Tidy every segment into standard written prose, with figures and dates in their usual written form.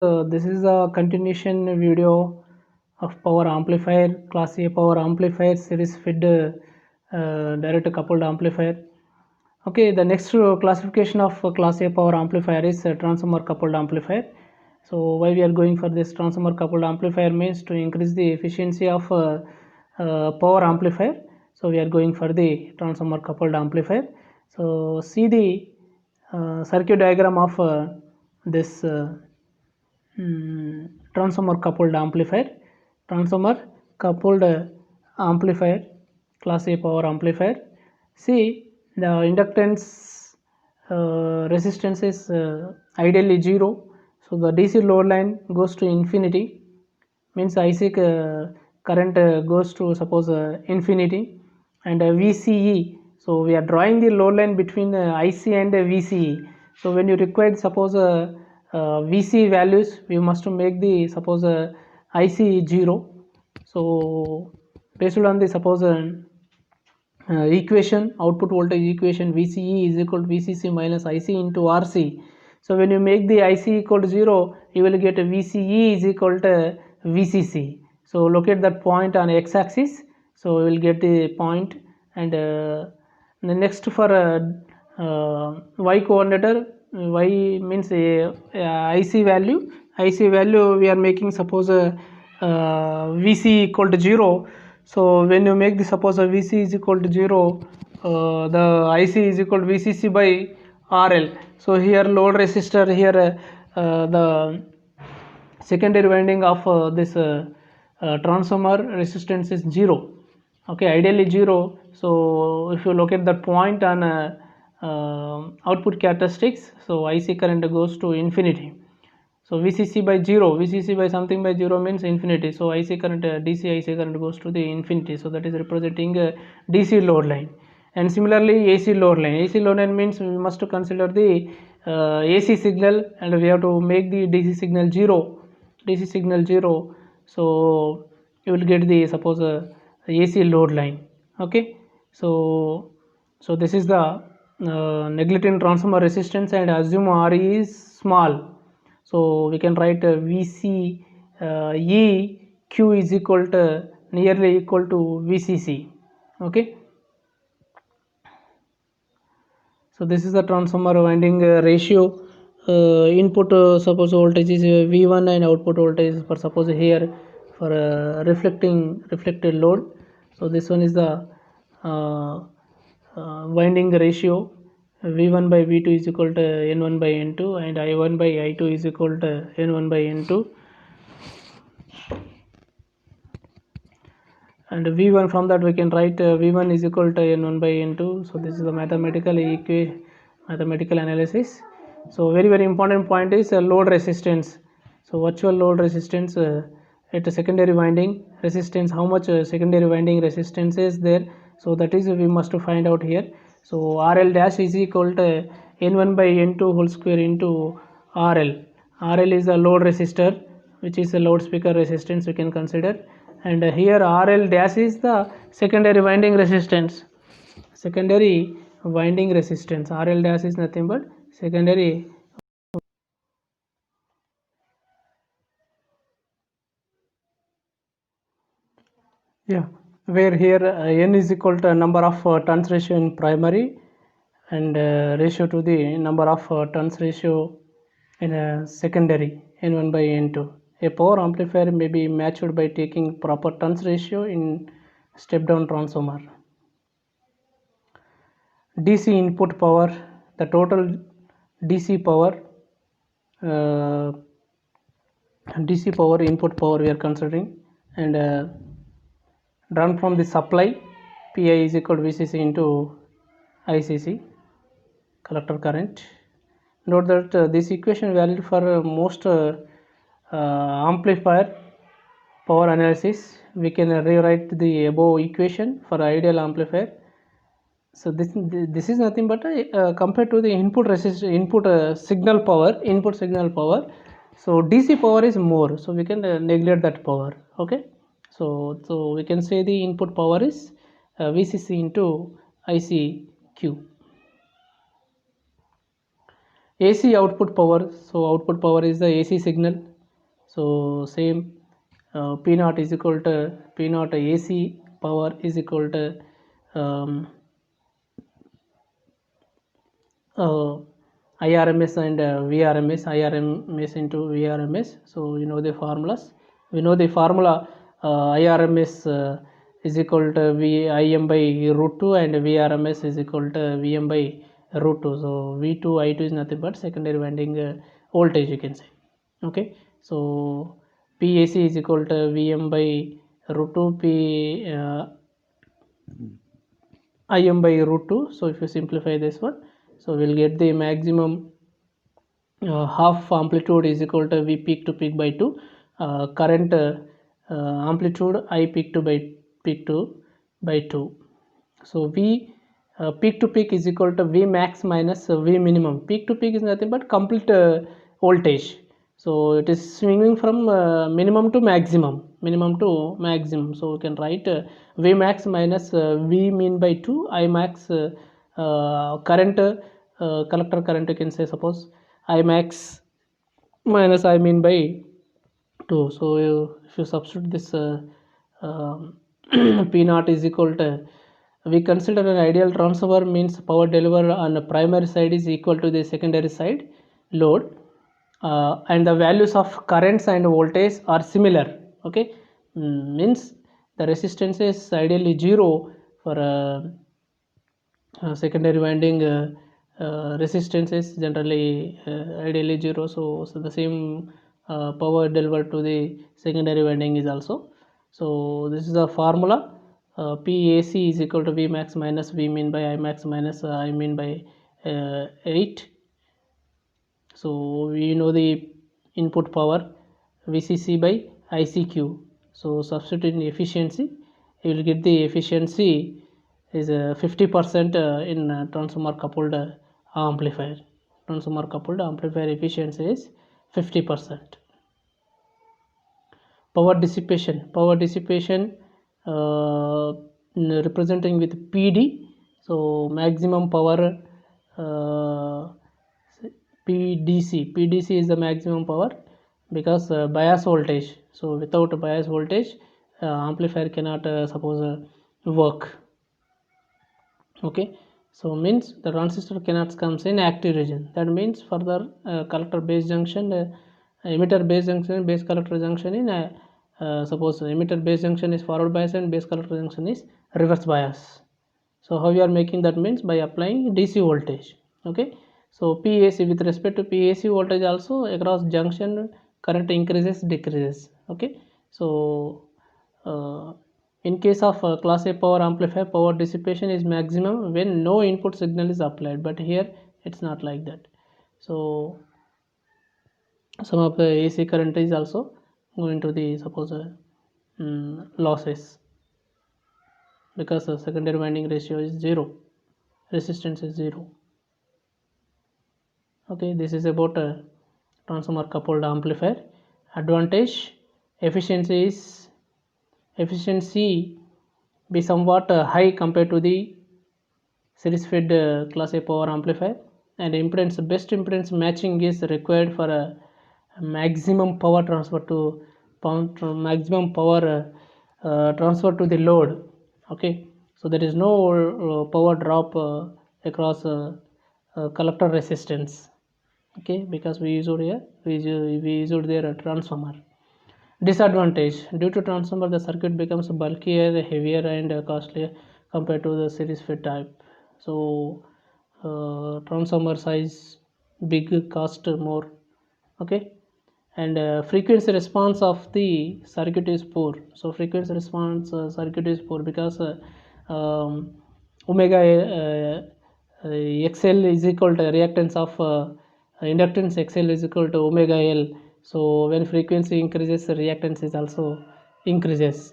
This is a continuation video of power amplifier, class A power amplifier, series fed direct coupled amplifier. Okay, the next classification of class A power amplifier is transformer coupled amplifier. So why we are going for this transformer coupled amplifier means to increase the efficiency of power amplifier. So we are going for the transformer coupled amplifier. So see the circuit diagram of this transformer coupled amplifier. Transformer coupled amplifier, class A power amplifier. See the inductance resistance is ideally 0. So the DC load line goes to infinity, means IC current goes to suppose infinity, and VCE. So we are drawing the load line between IC and VCE. So when you require suppose VC values, we must make the suppose IC 0. So based on the suppose equation, output voltage equation, VCE is equal to VCC minus IC into RC. So when you make the IC equal to 0, you will get a VCE is equal to VCC. So locate that point on x-axis. So we will get the point, and the next for y coordinator, y means IC value. IC value we are making suppose VC equal to 0. So when you make the suppose VC is equal to 0, the IC is equal to VCC by RL. So here load resistor, here the secondary winding of this transformer resistance is 0. Okay, ideally 0. So if you look at that point on output characteristics, so IC current goes to infinity. So VCC by 0, VCC by something by 0 means infinity. So IC current, DC IC current goes to the infinity. So that is representing a DC load line. And similarly AC load line. AC load line means we must consider the AC signal, and we have to make the DC signal 0. DC signal 0. So you will get the suppose AC load line. Okay. So this is the neglecting transformer resistance, and assume RE is small. So we can write VC E Q is equal to nearly equal to VCC. Okay. So this is the transformer winding ratio. Input suppose voltage is V1 and output voltage is for suppose here for reflected load. So this one is the winding ratio. V1 by V2 is equal to N1 by N2, and I1 by I2 is equal to N1 by N2. And V1, from that we can write V1 is equal to N1 by N2. So this is the mathematical analysis. So very important point is load resistance. So virtual load resistance at a secondary winding resistance, how much secondary winding resistance is there. So that is we must find out here. So RL dash is equal to N1 by N2 whole square into RL. RL is the load resistor, which is a loudspeaker resistance we can consider, and here RL dash is the secondary winding resistance. Secondary winding resistance, RL dash is nothing but secondary. Yeah, where here N is equal to number of turns ratio in primary, and ratio to the number of turns ratio in secondary, N1 by N2. A power amplifier may be matched by taking proper turns ratio in step down transformer. DC input power, the total DC power input power we are considering, and drawn from the supply, Pi is equal to VCC into ICC, collector current. Note that this equation valid for most amplifier power analysis. We can rewrite the above equation for ideal amplifier. So this is nothing but compared to the input signal power. So DC power is more, so we can neglect that power. Okay. So we can say the input power is VCC into ICQ. AC output power. So output power is the AC signal. So same P naught is equal to P naught AC power is equal to IRMS and VRMS, IRMS into VRMS. So you know the formulas. We know the formula IRMS is equal to Im by root 2 and VRMS is equal to Vm by root 2. So V2 I2 is nothing but secondary winding voltage, you can say. Okay, so PAC is equal to Vm by root 2 Im by root 2. So if you simplify this one, so we'll get the maximum half amplitude is equal to V peak to peak by 2, current amplitude I peak to by 2. So V peak to peak is equal to V max minus V minimum. Peak to peak is nothing but complete voltage. So it is swinging from minimum to maximum. So we can write V max minus V min by 2, I max current collector current, you can say, suppose I max minus I min by 2. So if you substitute this P naught is equal to, we consider an ideal transformer means power delivered on the primary side is equal to the secondary side load, and the values of currents and voltage are similar. Okay, means the resistance is ideally 0 for secondary winding. Resistance is generally ideally 0, so the same power delivered to the secondary winding is also. So this is the formula. PAC is equal to V max minus V min by I max minus I min by 8. So we know the input power VCC by ICQ. So substituting efficiency, you will get the efficiency is 50% in transformer coupled amplifier. Transformer coupled amplifier efficiency is 50%. Power dissipation representing with PD. So maximum power PDC is the maximum power, because bias voltage. So without bias voltage amplifier cannot suppose work. Okay, so means the transistor cannot comes in active region. That means further collector base junction, emitter base junction, base collector junction in suppose emitter base junction is forward bias and base collector junction is reverse bias. So how you are making that means by applying DC voltage. Okay, so PAC, with respect to PAC voltage also across junction current increases decreases. Okay, so in case of class A power amplifier, power dissipation is maximum when no input signal is applied, but here it's not like that. So some of the AC current is also going to the suppose losses, because the secondary winding ratio is 0, resistance is 0. Okay, this is about a transformer coupled amplifier. Advantage, efficiency be somewhat high compared to the series fed class A power amplifier, and best impedance matching is required for a maximum power transfer to transfer to the load. Okay, so there is no power drop across collector resistance. Okay, because we used their transformer. Disadvantage, due to transformer the circuit becomes bulkier, heavier and costlier compared to the series fed type. So transformer size big, cost more. Okay, and frequency response of the circuit is poor. So frequency response circuit is poor because omega XL is equal to reactance of inductance XL is equal to omega L. So when frequency increases, the reactance is also increases.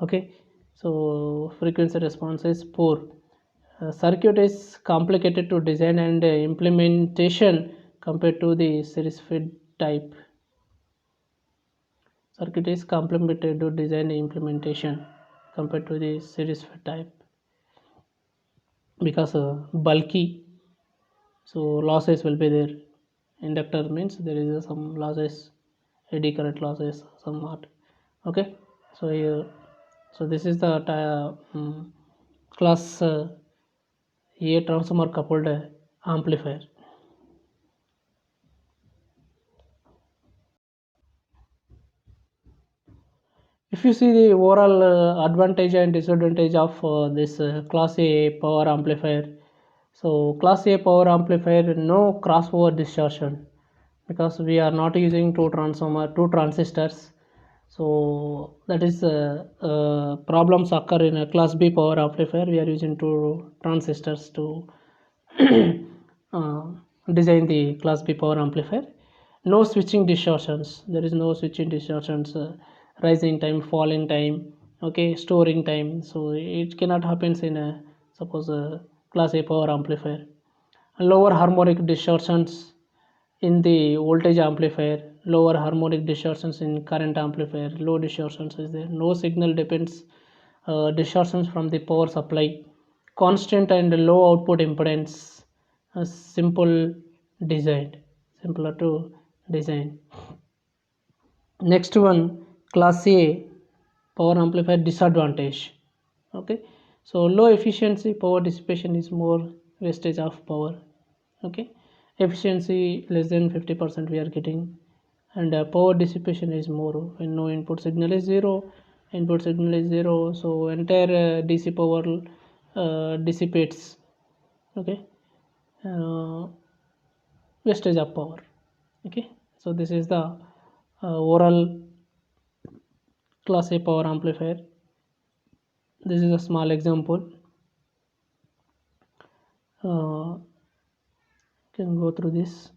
Okay, so frequency response is poor. Circuit is complicated to design and implementation compared to the series fed type. Circuit is complicated to design and implementation compared to the series fed type, because bulky, so losses will be there. Inductor means there is some losses AD current losses somewhat. Okay, so this is the class A transformer coupled amplifier. If you see the overall advantage and disadvantage of this class A power amplifier, so class A power amplifier, no crossover distortion, because we are not using two transistors. So that is problems occur in a class B power amplifier. We are using two transistors to uh, design the class B power amplifier. No switching distortions. There is no switching distortions. Rising time, falling time, okay, storing time. So it cannot happen in a suppose a class A power amplifier. Lower harmonic distortions in the voltage amplifier, lower harmonic distortions in current amplifier, low distortions is there, no signal depends distortions from the power supply, constant and low output impedance, simple design, simpler to design. Next one, class A power amplifier disadvantage. Okay, so low efficiency power dissipation is more wastage of power. Okay, efficiency less than 50% we are getting, and power dissipation is more when no input signal is zero. Input signal is zero, so entire DC power dissipates. Okay, uh, wastage of power. Okay, so this is the overall class A power amplifier. This is a small example. Can go through this.